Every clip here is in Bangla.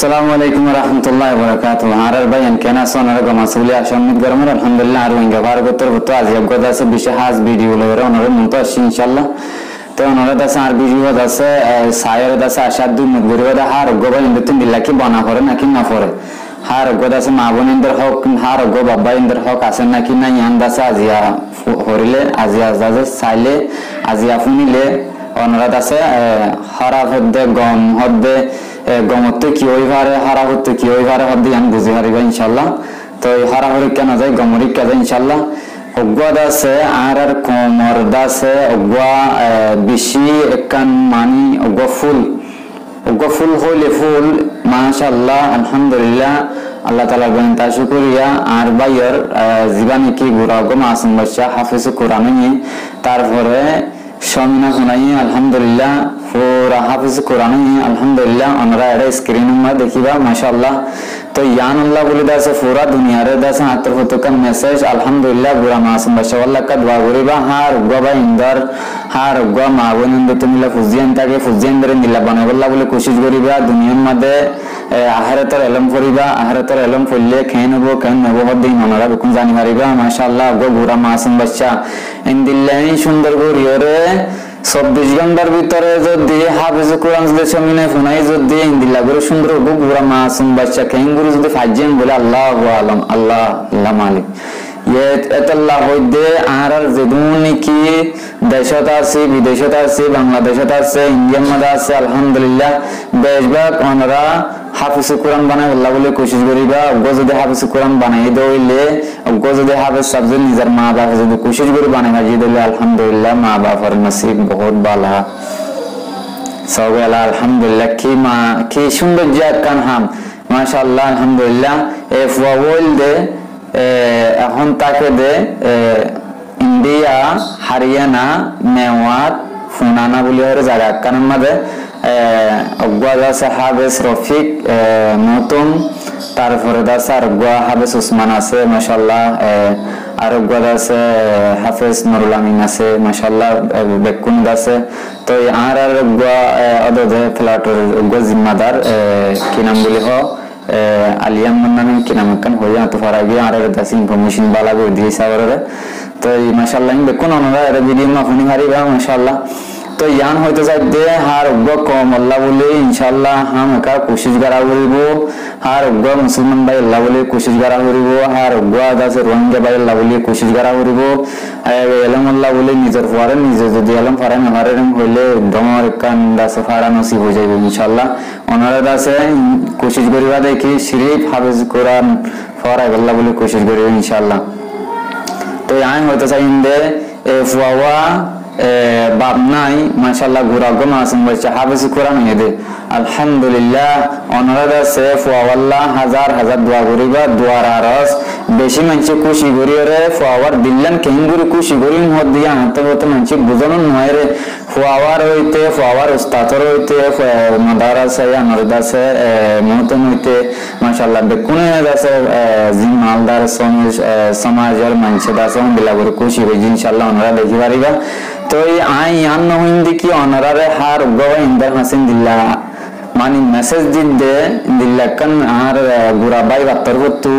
আসসালামু আলাইকুম রহমতুল্লাহ বরকাতুহ আর ভাই কেন আছেন আর গমাসুলি আশামিদ গরমর আলহামদুলিল্লাহ আর ওইঙ্গা ভারগতর হতো আজ একগদ আছে বিশেষ হাজ ভিডিও লরে ওনরে মতো আসি ইনশাআল্লাহ তো ওনরে দাসে আর ভিডিও দাসে সায়ের দাসে আশা দুই মুগরিবা দা হার গোবা ইন্দতুন বিল্লাকি বানা করে নাকি না করে হার গোদাসে মা বোনেন্দ্র হক হার গো বাবা ইন্দ্র হক আছেন নাকি না ইয়ান দাসে আজিয়া হরিলে আজিয়া দাসে সাইলে আজিয়া ফুনিলে ওনরে দাসে খারাপ হদ্দে গম হদ্দে গমতে কি ওই ভারে হারা হতে কি ওই ভারে হদ্দে আমি বুঝে হারিবা ইনশাআল্লাহ তো এই হারা হরি কেন যায় গমরি কে যায় ইনশাআল্লাহ অজ্ঞা দাসে আর কোমর দাসে অজ্ঞা বেশি একান মানি অজ্ঞা ফুল হইলে ফুল মাশাআল্লাহ আলহামদুলিল্লাহ আল্লাহ তাআলা বলেন তা শুকরিয়া আর বাইয়ের জীবনে কি গুরা গো মাসুম বাচ্চা হাফেজ কোরআন নিয়ে তারপরে শামিনা শুনাই আলহামদুলিল্লাহ পুরা হাফেজ কোরআন নিয়ে আলহামদুলিল্লাহ আমরা এটা স্ক্রিনের মধ্যে দেখিবা মাশাআল্লাহ তো ইয়ান আল্লাহ বলে দাসে পুরা দুনিয়ার দাসে আত্মফতকান মেসেজ আলহামদুলিল্লাহ গুরা মাসুম বাচ্চা আল্লাহ কা দোয়া করিবা হার গবা ইন্দর হার গো মা বনিন্দ তুমিলা ফুজিয়ান তাকে ফুজিয়ান ধরে নিলা বানাবল্লাহ বলে কোশিশ করিবা দুনিয়ার মধ্যে আখিরাতের ইলম করিবা আখিরাতের ইলম পড়লে কেন নেব হদিন ওনারা কোন জানি মারিবা মাশাআল্লাহ গো গুরা মাসুম বাচ্চা ইনদিল্লাহি সুন্দর করিওরে 24 ঘন্টার ভিতরে যদি হাফেজ কোরআন যদি সামনে ফোনাই যদি ইনদিল্লাহ করে সুন্দর গো গুরা মাসুম বাচ্চা কেন গুরু যদি ফাজেন বলে আল্লাহু আলাম আল্লাহ মালিক এতাল্লাহ হইদে আর যেদুনি কি দেশত আছে বিদেশত আছে বাংলাদেশত আছে ইন্ডিয়ার মধ্যে আছে আলহামদুলিল্লাহ বেশভাগ ওনারা হাফিজ কোরআন বানাই আল্লাহ বলে কোশিশ করিবা অজ্ঞ যদি হাফিজ কোরআন বানাই দইলে অজ্ঞ যদি হাফিজ সাবজেক্ট নিজের মা বাপ যদি কোশিশ করে বানাই মাজি দিলে আলহামদুলিল্লাহ মা বাবার নসিব বহুত ভালো সবেলা আলহামদুলিল্লাহ কি সুন্দর জাত কান হাম মাশাআল্লাহ আলহামদুলিল্লাহ এ ফুয়াল দে এখন তাকে দে ইন্ডিয়া হারিয়ানা মেওয়াত ফুনানা বলি জায়গা কারণ মধ্যে অজ্ঞা দাসে হাফেজ রফিক নতুন তারপরে দাসে আর অজ্ঞা হাফেজ উসমান আছে মাশাআল্লাহ আর অজ্ঞা দাসে হাফেজ নুরুল আমিন আছে মাশাআল্লাহ বেকুন দাসে তো আর অজ্ঞা অদে ফ্ল্যাটের অজ্ঞা জিম্মাদার কি নাম বলি হ আলিয়াম নামে কি নাম কান হইয়া তো ফারাগি আর দাস ইনফরমেশন বালা করে দিয়েছে আরে তো মাশাআল্লাহ বেকুন ওনারা এর ভিডিও মা ফোনি হারিবা মাশাআল্লাহ তো ইয়ান হয়তো যাইতে হার উগ্র কম আল্লাহ বলে ইনশাআল্লাহ হাম একা কোশিশ করা করিব হার উগ্র মুসলমান ভাই আল্লাহ বলে কোশিশ করা করিব হার উগ্র দাসে রোহিঙ্গা ভাই আল্লাহ বলে কোশিশ করা করিব এলম আল্লাহ বলে নিজের পরে নিজে যদি এলম পারে না পারে হইলে ডমর কান দাসে ফাড়া নসিব হয়ে যাবে ইনশাআল্লাহ ওনারা দাসে কোশিশ করিবা দেখি শরীফ হাফেজ কোরআন পড়া আল্লাহ বলে কোশিশ করিব ইনশাআল্লাহ তো আই হয়তো চাইন্দে ফুয়াওয়া বাপ নাই মাশাআল্লাহ গুরা গো মাসুম বাচ্চা হাফেজ কোরআন হেদে আলহামদুলিল্লাহ ওনারা দাসে ফুয়াওয়াল্লাহ হাজার হাজার দোয়া করিবা দোয়ার আরস বেশি মানুষে খুশি করি রে ফুয়াওয়ার দিল্লান কেঙ্গুরি খুশি করি মত দিয়া হাতে হতে মানুষে বুঝানো নয় রে ফুয়াওয়ার হইতে ফুয়াওয়ার উস্তাদর হইতে মাদারাসা আনার দাসে মহতম হইতে মাশাআল্লাহ বেকুনে দাসে জিন মালদার সমাজের মানুষে দাসে বিলা করে খুশি হই ইনশাআল্লাহ ওনারা দেখি পারিবা তো আই ইয়ান নহিন্দি কি ওনারে হার গওয়া ইন্দার হাসিন দিল্লা মানি মেসেজ দিতে দিল্লা কান আর গুরা বাই বাতর হতু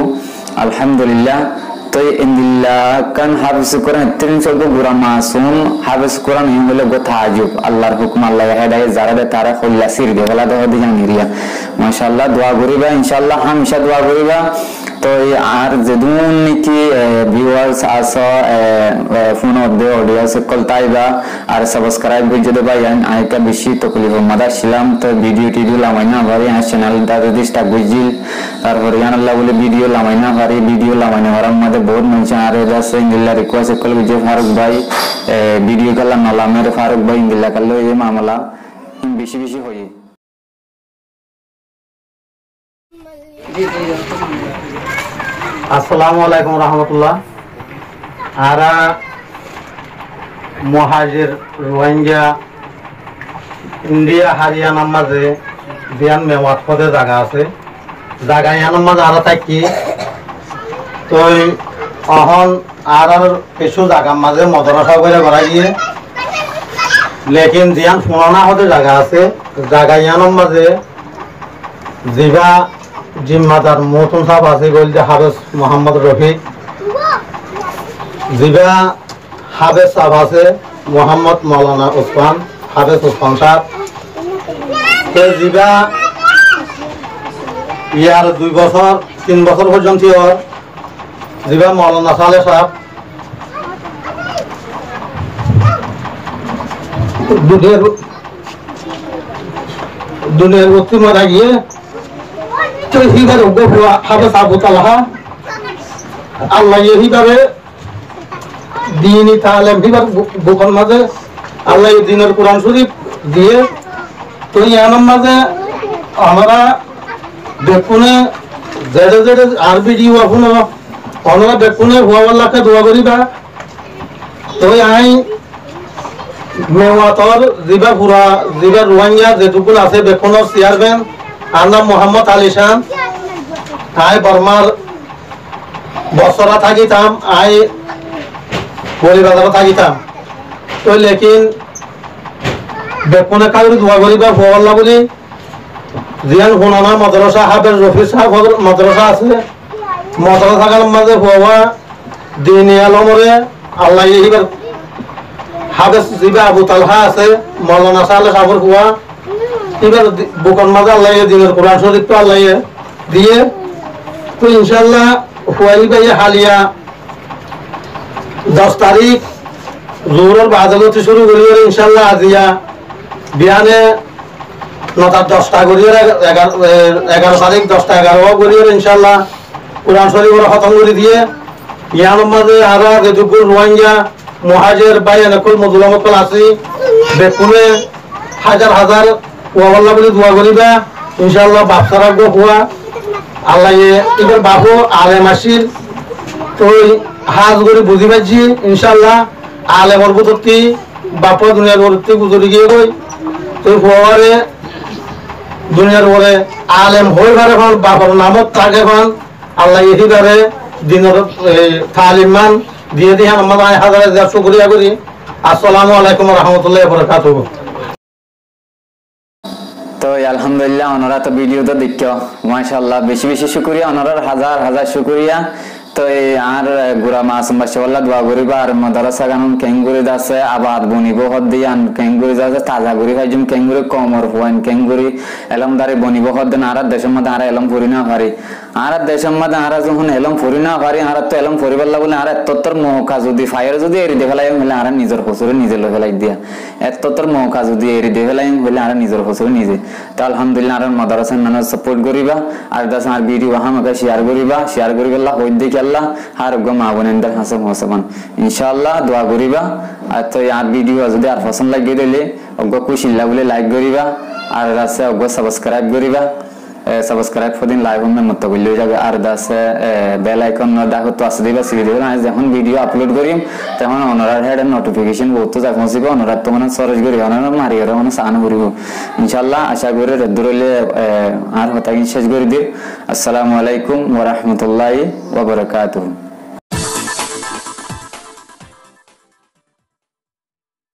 আলহামদুলিল্লাহ তো ইন্দিল্লা কান হাফেজ কোরআন 300 গুরা মাসুম হাফেজ কোরআন হইলে গো তাআজ্জুব আল্লাহর হুকুম আল্লাহ হেদায়েত যারা দে তারা খোলা সির দে বলা দে দি জানিরিয়া মাশাআল্লাহ দোয়া করিবা ইনশাআল্লাহ হামেশা দোয়া করিবা তো আর যেদুন কি ভিউয়ার্স আসো ফোন দে অডিও সকল তাইবা আর সাবস্ক্রাইব করে যদি ভাই আইকা বেশি তকলিফ মাদার ছিলাম তো ভিডিও লামাইনা ভারি আর চ্যানেল দাদা দিস্তা বুঝিল তারপর জানাল্লাহ বলে ভিডিও লামাইনা ভারি ভিডিও লামাইনা ভারার মধ্যে বহুত মানুষ আর দাসে ইংলা রিকোয়েস্ট সকল বুঝে ফারুক ভাই ভিডিও কালা নলা মেরে ফারুক ভাই ইংলা কালো এই মামলা বেশি হই আসসালামু আলাইকুম রহমতুল্লাহ আরা মহাজির রোহিঙ্গা ইন্ডিয়া হারিয়ানার মাঝে বিয়ান মেওয়াত পদে জায়গা আছে জায়গা ইয়ানোর মাঝে আরো থাকি তো অহন আর কিছু জায়গার মাঝে মদরসা করে করা গিয়ে লেকিন জিয়ান পুরানা হতে জায়গা আছে জায়গা ইয়ানোর মাঝে জিবা জিম্মাদার মহতুন সাহেব আছে গল যে হাফেজ মোহাম্মদ রফিক, জিবা হাফেজ সাহেব আছে মোহাম্মদ মৌলানা ওসমান, হাফেজ ওসমান সাহেব, জিবা ইয়ার 2 বছর 3 বছর পর্যন্ত জিবা মৌলানা সালে সাহেব, দুনিয়ার ভর্তি মারা গিয়ে তো হিবার হাফেজ আবু তালহা আল্লাহ হিবারে দিনই তালেম হিবার বুকন মাঝে আল্লাহ দিনের কোরআন শরীফ দিয়ে তো ইয়ানোর মাঝে আমরা বেকুনে জেডে জেডে আর ভিডিও এখনো আমরা বেকুনে হুয়াওয়াল্লাহকে দোয়া করিবা তো আই মেওয়াতর জিবা পুরা জিবা রোহিঙ্গা যেটুকুন আছে বেকুনের চেয়ারম্যান আর নাম মোহাম্মদ আলী শাহ, আই বর্মার বছরা থাকিতাম, আই বলিবাজারে থাকিতাম তো লেকিন বেকুনে কাউরি দোয়া করিবা হুয়াওয়াল্লাহ বলি জিয়ান হুনানা মাদ্রাসা হাফেজ রফিক সাহেব মাদ্রাসা আছে, মাদ্রাসা থাকার মাঝে হুয়া দিনী আলমরে আল্লাহ ইহিবার হাফেজ জিবা আবু তালহা আছে মৌলানা সালে সাহেবের হুয়া এবার বুকন মাঝে আল্লাহ দিনের কোরআন শরীফ তো আল্লাহ দিয়ে তো ইনশাল্লাহ হুয়াই ভাই হালিয়া 10 তারিখ জোহরের বাজালতি শুরু করি ইনশাল্লাহ আজিয়া বিয়ানে 9:10টা করিয়ে 11 তারিখ 10টা 11 করিয়ে ইনশাল্লাহ কোরআন শরীফের খতম করে দিয়ে ইয়ানোর মাঝে আরো যেটুকু রোহিঙ্গা মুহাজির ভাই এনেকুল মজলুমকল আছি বেকুনে হাজার হাজার ওয়াল্লাহ বলে দোয়া করিবা ইনশাআল্লাহ বাপসা রাখবো হুয়া আল্লাহ এবার বাবু আলেম আসিল তো হাজ করে বুঝি পাইছি ইনশাআল্লাহ আলেমর বুদ্ধি বাপ দুনিয়ার বুদ্ধি গুজরি গিয়ে কই তো হুয়ারে দুনিয়ার পরে আলেম হয়ে পারে এখন বাপর নামত থাকে এখন আল্লাহ এদিবারে দিনের তালিমান দিয়ে দিয়ে আমার 1000 শুকরিয়া করি। আসসালামু আলাইকুম রহমতুল্লাহ বরকাতুহু। তো আলহামদুলিল্লাহ ওনারা তো ভিডিও তো দেখো মাশাআল্লাহ বেশি বেশি শুকরিয়া ওনার হাজার হাজার শুকরিয়া। তো আর গুড়া মাছ মাশাআল্লাহ দোয়া করিবা আর মাদ্রাসা গান কেঙ্গুরি দাসে আবাদ বনিব হদ দিয়ান কেঙ্গুরি দাসে তাজা গুরি খাইজুম কেঙ্গুরি কমর হুয়ান কেঙ্গুরি এলম দারে বনিব হদ দেন আর দেশের মধ্যে আর এলম ফুরি না পারি আর দেশের মধ্যে আর যখন এলম ফুরি না পারি আর তো এলম ফুরিবাল্লা বলে আর এততর মৌকা যদি ফায়ার যদি এরি দে ফেলাই হলে আর নিজের হসুরে নিজে লো ফেলাই দিয়া এততর মৌকা যদি এরি দে ফেলাই হলে আর নিজের হসুরে নিজে। তো আলহামদুলিল্লাহ আর মাদ্রাসার মানুষ সাপোর্ট করিবা আর দাস আর ভিডিও আমাকে শেয়ার করিবা হই দেখি আল্লাহ আর মা বোনেদের হাসন হসবান ইনশাআল্লাহ দোয়া করিবা। আর তো আর ভিডিও যদি আর পছন্দ লাগিয়ে দিলে অজ্ঞ খুশি বলে লাইক করিবা আর দাসে অজ্ঞ সাবস্ক্রাইব করিবা সাবস্ক্রাইব ফদিন লাইভ মে মত কইলে যাবে আর দাসে বেল আইকন দেখো তো আছে দিবা সিরি দিবা যখন ভিডিও আপলোড করিম তখন ওনার হেড নোটিফিকেশন বহুত যা পৌঁছিব ওনার তো মানে সরজ করি ওনার মারি আর মানে সান করিব ইনশাআল্লাহ। আশা করি রেদুরলে আর হতা শেষ করে দিই। আসসালামু আলাইকুম ওয়া রাহমাতুল্লাহি ওয়া বারাকাতুহু।